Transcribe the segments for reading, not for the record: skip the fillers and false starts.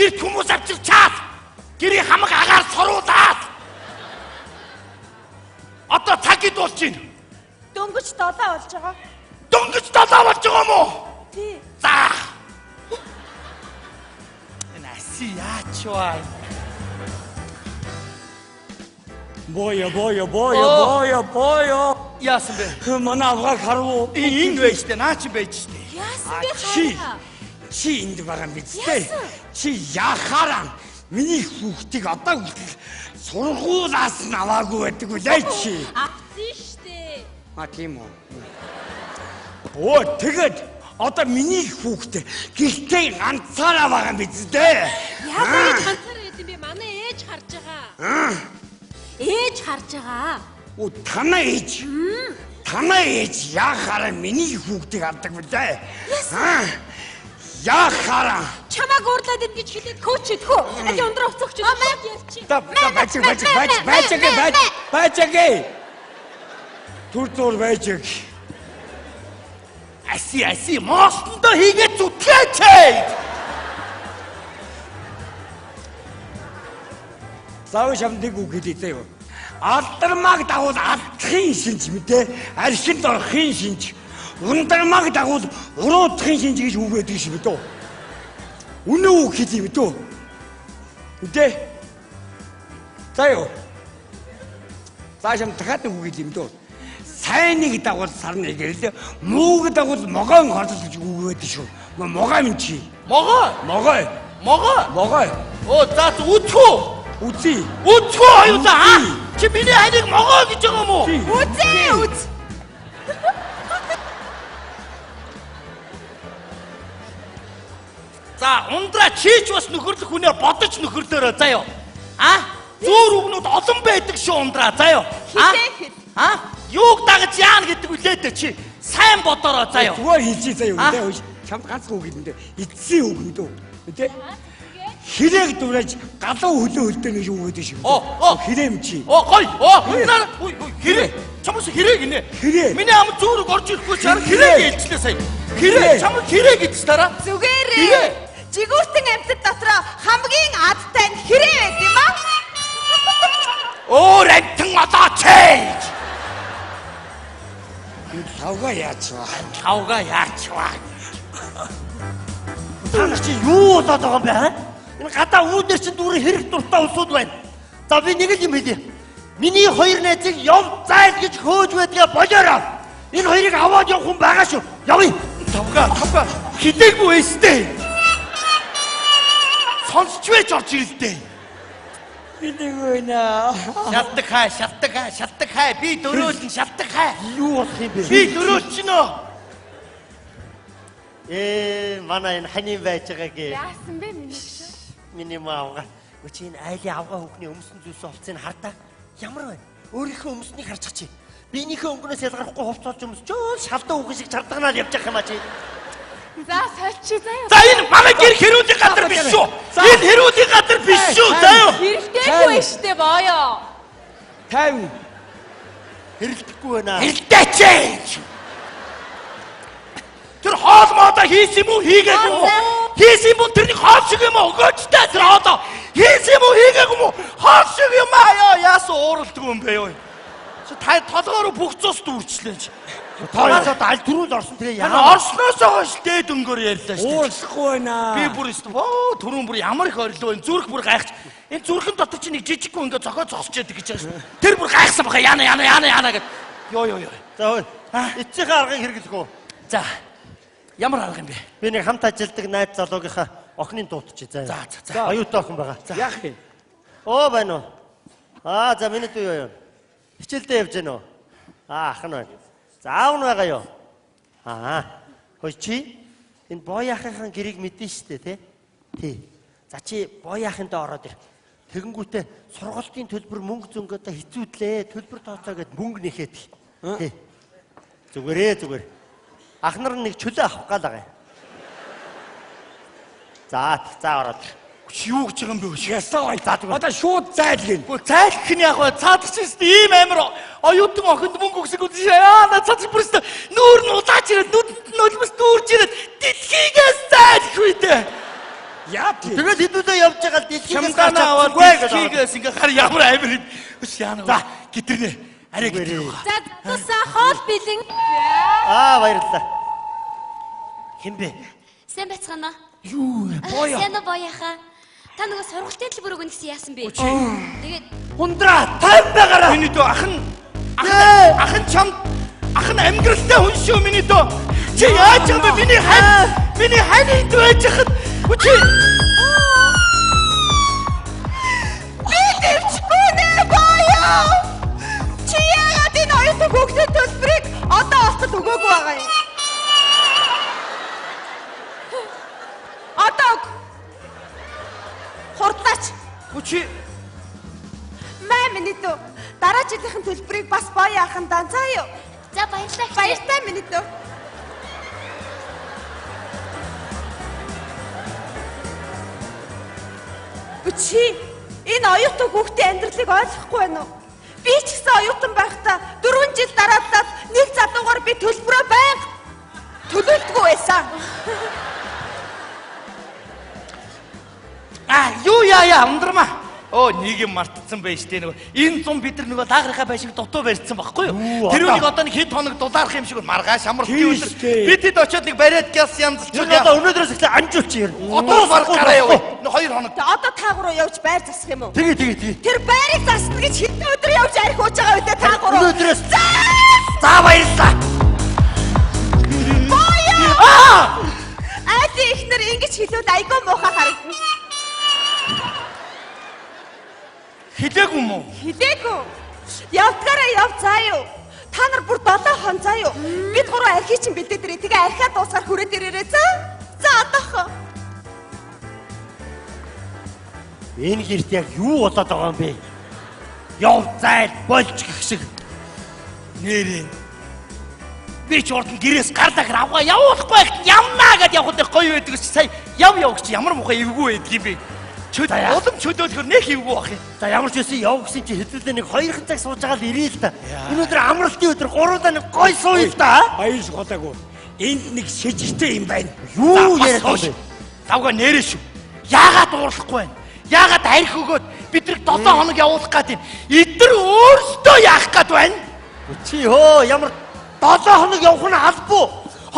Гэрт хүмүүс авчирчаад гэрийн хамаг агаар соруулаад одоо цагид болж байна. Дөнгөж 7 болж байгаа. Дөнгөж 7 болж байгаа юм уу? Тий. За. Наси яачваа. Боё. Яасан бэ? Манай авгаа харуу. Энд байж тээ, наа чи байж тээ. Яасан бэ хараа? Чи энд байгаа юм биз дээ. Чи яхаараа миний хүүхдийг одоо хүртэл сургуулаас нь аваагүй байдаг үлээ чи. Авсан штэ. Тийм үү. Оо тэгэд одоо миний хүүхд гэртээ ганцаараа байгаа юм биз дээ. Яагаад ганцаараа идэв бэ? Манай ээж харж байгаа. Ээж харж байгаа. Оо танаа ээж яхаараа миний хүүхдийг авдаг үлээ. Яхаараа Чамааг уурлаад ид гэж хэлээд көөчөдхөө. Али ундраа уцогч ярьчих. Бачаагээ. Түр байжэг. Аси мостондоо хийгээд зүтгээч. Сав шамдаг үг хэлээ юу? Алдармаг дагуул алдахын шинж мэдээ, архинд орохын шинж, ундармаг дагуул уруудахын шинж гэж үг байдаг шиг мэдөө. Үнэн үг хэлээ мэдөө. Мэдээ. За юу. Цаашаа дахиад үг хэлээ мэдөө. Сайныг дагуул сарна гэлээ, мууг дагуул могоон хорлол гэж үг байдаг шүү. Могоо минь чи. Могоо. Оо за үтхүү. Үзье. Үтхүү аюу за. Чи миний хайрыг могоо гэж байгаа юм уу? Үз. За ундраа чийч бас нөхөрлөх хүнээр бодож нөхөрлөөрөө заяа. Зүүр үгнүүд олон байдаг шүү ундраа заяа. Юуг дагаж яана гэдэг үлээдэ чи сайн бодороо заяа. Зүгээр хэлжий заяа үлээ. Чамд ганц үг хэлэндээ эцсийн үг мэдөө. Мэдээ? Хилээг дураж галуу хөлөө хөлдөө гэж үг гэдэг шиг. Хилэм чи. Гой. Хэрэг. Чамс хэрэг гинэ. Миний ам зүүрэг орж ирэхгүй чар хэрэг хэлчлээ сая. Хэрэг. Чамд хэрэг гэж тараа. Зүгээрээ. Жигүүртэн амьтад дотроо хамгийн адтай нь хэрэг байт юм ба? Өөр амтан одоо чийж. Тавга яачваа. Та нар чи юу болоод байгаа юм бэ? Энэ гадаа үүдэр чинь дүүрэн хэрэг дуртай улсууд байна. За би нэг л юм хэлье. Миний хоёр найзыг яв зайл гэж хөөж байдгаа болоороо. Энэ хоёрыг аваад явах хүн байгаа шүү. Явъя. Тавга. Хидээгүй байстэй. Сонсч байж орж ирэлтэй. Хидээгүй наа. Шалтак хай. Би дөрөөлн шалтак хай. Юу болох юм бэ? Би дөрөөлчихнө. Манай энэ ханийн байж байгаа гээ. Яасан бэ миний? Миний маавга. Өчиг энэ айлын авгаа хүүхний өмсөн зүйлс олцыг хардаа. Ямар байна? Өөрийнхөө өмснийг харчих чи. Биенийхээ өнгөнөөс ялгарахгүй хувцалж өмсчөө шалдаа хүүхэн шиг чардагнаад явж байгаа юм аа чи. За сольчи заяа. За энэ манай гэр хэрүүдийн газар биш шүү. Энэ хэрүүдийн газар биш шүү. Заяа. Хэрэгтэй штэ боёо. 50. Хэрэлдэхгүй байна. Хэрэлдээч. Тэр хоол моодо хийсэн юм уу хийгээгүй юм уу? Хийсэн юм тэрний хоол шиг юм уу? Өгөөчтэй тэр хоолоо. Хийсэн юм уу хийгээгүй юм уу? Хоол шиг юм аа ёо. Яасан ууралдаг юм бэ ёо. Та толгоороо бүх цус дүүрчлээ чи. Тоолоосоо аль түрүүл орсон тэгээ яа. Орсноос хойш дээд өнгөөр ярьлаа шүү. Уурахгүй байна. Би бүр түрүүн бүр ямар их орилоо энэ зүрх бүр гайхаж. Энэ зүрхэн дотор чи нэг жижиггүй ингээ зохио зогсож яадаг гэж байгаа шүү. Тэр бүр гайхсан баха яана гэд. Ёо. За эцсийнхээ аргыг хэрэглэх үү? За. Ямар арга юм бэ? Би нэг хамт ажилладаг найз залуугийнхаа охиныг дуутчих заа. За. Оюутай охин байгаа. Яах юм? Байна уу? За миний дүү юу? Хичээлдээ явж гэнэ үү? Ах нь байна. За аав нь байгаа юу? Хөөе чи энэ боо яахын гэрийг мэдэн штэ тий. За чи боо яахынд ороод ир. Тэгэнгүүтээ сургалтын төлбөр мөнгө зөнгөдөө хэцүүдлээ. Төлбөр тооцоо гэд мөнгө нэхэд. Тий. Зүгээр. Ах нар нэг чөлөө авах гал байгаа. За ороод. Юу гэж байгаа юм бэ? Ясаа одоо шууд зайлгэн. Зайлгэх нь яг ба цаадах чинь ийм амар оюутан охинд мөнгө өгсөг үзэж наа цаадах бүрс нүүр нь улаач ирээд нүдмэс дүүрж ирээд дэлхийгээс зайлгэх үү дээ. Яа тий. Тэгээд хэдүүлээ явж байгаа дэлхийгээс Чамдана аваад гэж. чигээс ингээ хар ямар амир юм. Ус яана. За гитрнэ. Арай гитрнэ. За тусаа хоол бэлэн. Баярлалаа. Хинбэ? Сайн байцгаана. Юу боё. Сайн уу боёхаа. Та нөгөө сургалтын төлбөр өгнө гэсэн яасан бэ? Тэгээд Хундраа тайм байгаараа. Миний дөө ах чамд ах нь амьдралтай хүн шүү миний дөө. Чи яаж юм бэ? Миний хань дэж хад. Чи Би дэвчгүй нэ боё. Чи яагаад энэ оюутан хүүхдийн төлбөрийг одоо олтод өгөөгүй байгаа юм? Одоо хурдлаач. чи Маа миний дүү. Дараа жилийнхэн төлбөрийг бас боё ахын данцаа юу? за баярлалаа. Баяртай миний дүү. Чи энэ оюутан хүүхдийн амьдралыг ойлгохгүй байна уу? Би ч гэсэн оюутан байхдаа 4 жил дараалаад нэг задуугаар би төлбөрөө байнга төлөвлөдөггүй байсан. юу яа ундрама. Нэг юм мартцсан байж тээ нөгөө. Энэ зам бид нар нөгөө лагрынхаа байшиг дутуу барьсан байхгүй юу? Тэр үнийг одоо нэг хэд хоног дулаарах юм шиг маргааш амралтын өдөр. Бид хэд очиод нэг бариад гяс янзлчул. Одоо өнөөдрөөс эхлээ анжуулчих юм. Одоо баг гараа яваа. 2 хоног. Одоо та гурав явж байр засах юм уу? Тэгээ. Тэр байрыг засна гэж хэдэн өдөр явж арих ууж байгаа үедээ та гурав. Өнөөдрөөс За баярлалаа. Айти ихнэр ингэж хэлүүд айгүй муухай харагдана. Хилээгүй юм уу? Хилээгүй. Явдгаараа яв заа юу. Та нар бүр 7 хон заа юу. Бид гурав архи чинь бэлдээд ирээ. Тэгээ архиа дуусгаар хүрээд ирээрээ заа. За одоохоо. энэ гэрт яг юу болоод байгаа юм бэ? Яв зайл болж гэх шиг. Нэрээ. Би ч урд нь гэрээс гарлаг авгаа явуулахгүй байхад явнаа гэд явхад гоё байдаг чи сая яв гэж ямар мухай эвгүй байдаг юм бэ? Улам чөлөөлөхөр нэг эвгүй бах юм. За ямар ч үсэн яв гэсэн чи хэдүүлээ нэг 2 цаг сууж байгаа л ирээ л та. Өнөөдөр амралтын өдөр 3 нэг гой сууя л та. Баяж голаагүй. Энд нэг шижигтэй юм байна. Юу яриад байгаа юм бэ? Давга нэрээ шүү. Яагаад уурлахгүй байна? Яагаад арх өгөөд бидрэг 7 хоног явуулах гээд юм? Эдгээр өөрсдөө яах гээд байна? Чи хөө ямар 7 хоног явах нь албаа.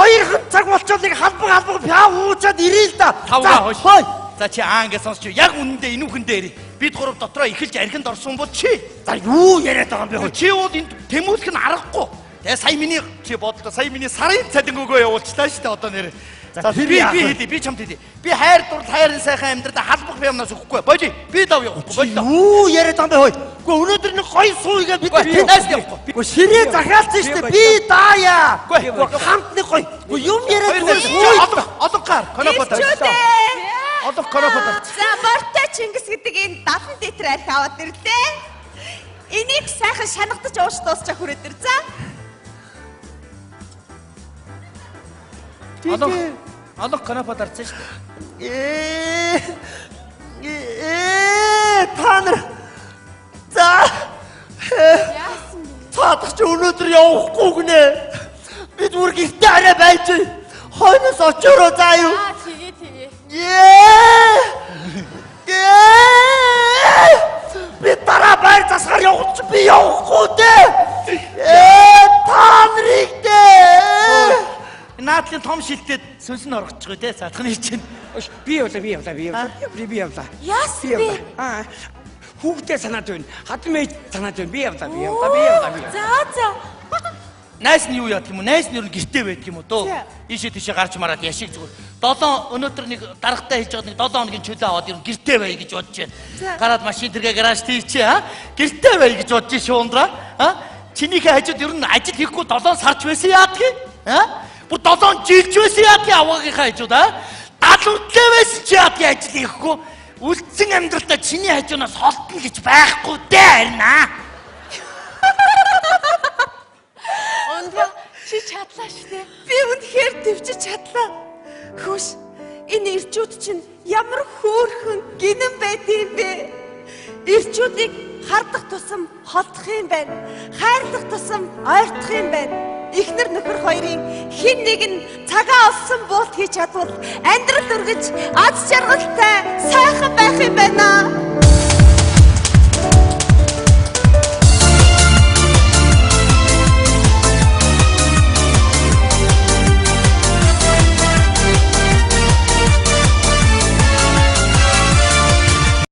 2 цаг болчихвол нэг халбаг пяа уучаад ирээ л та. Тавга хой. За чи ангаас сонсч яг үнэндээ энүүхэн дээр бид гурав дотроо эхэлж архинд орсон бол чи. За юу яриад байгаа юм бэ? Чи бол энд тэмүүлэх нь аргагүй. Тэгээ сая миний чи бодлоо сая миний сарын цалин өгөө явуулчлаа шүү дээ одоо нэр. За би чамд хэлье. Би хайр дурд хайрын сайхан амьдралд халбах юмнаас өгөхгүй. Боли би дав явахгүй. Юу яриад байгаа юм бэ? Гэхдээ өнөөдөр нэг гоё сууйгаа бид тэндээс явахгүй. Гэхдээ ширээ захиалсан шүү дээ. Би даая. Хамт нэг гоё. Юм яриад байгаа. Одоо гар. Конопот. Одоо конопот. За бортой Чингис гэдэг энэ 70 литр архи аваад ирлээ. Энийг сайхан шанагдаж ууш дуусчаа хүрээд ир за. Одоо конопот арцсан шүү дээ. Та нар. За. Цаадах чи өнөөдөр явахгүй гинэ. Бид бүр гэртээ арай байж. Хойноос очороо заа юу. Би дараа байр засгаар явах чи би явахгүй дээ. Та нарыг дээ. Наадлын том шилтээд сүнс нь оргочихгүй те садхны чинь. Би явлаа. Яасан бэ? Хүүхдээ санаад байна. Хадмээ санаад байна. Би явлаа. За. Найс нь юу яадаг юм уу? Найс нь юу гэртээ байдаг юм уу дөө? Ийшээ тийшээ гарч мараад яшиг зүгээр. Өнөөдөр нэг даргатай хийж байгаа нэг 7 хоногийн чөлөө аваад ер нь гэртээ бай гэж бодож байна. Гараад машин тэргээ гараж тийчээ гэртээ бай гэж бодож шүү ундраа. Чинийхээ хажууд ер нь ажил хийхгүй 7 сарч байсан яадаг юм? Бүр 7 жилч байсан яадаг аваагийнхаа хажууд даалгавртай байсан чи яадаг ажил хийхгүй? Үлдсэн амьдралдаа чиний хажуунаас холдно гэж байхгүй дээ харин Ондоо чи чадлаа штэ. Би үнэхээр төвчж чадлаа. Хөөш. Энэ ирчүүд чинь ямар хөөрхөн гинэн байд юм бэ? Ирчүүдийг хардах тусам холдох юм байна. Хайрлах тусам ойртох юм байна. эхнэр нөхөр хоёрын хэн нэг нь цагаан олсон буулт хийж чадвал амьдрал өргөж аз жаргалтай сайхан байх юм байна.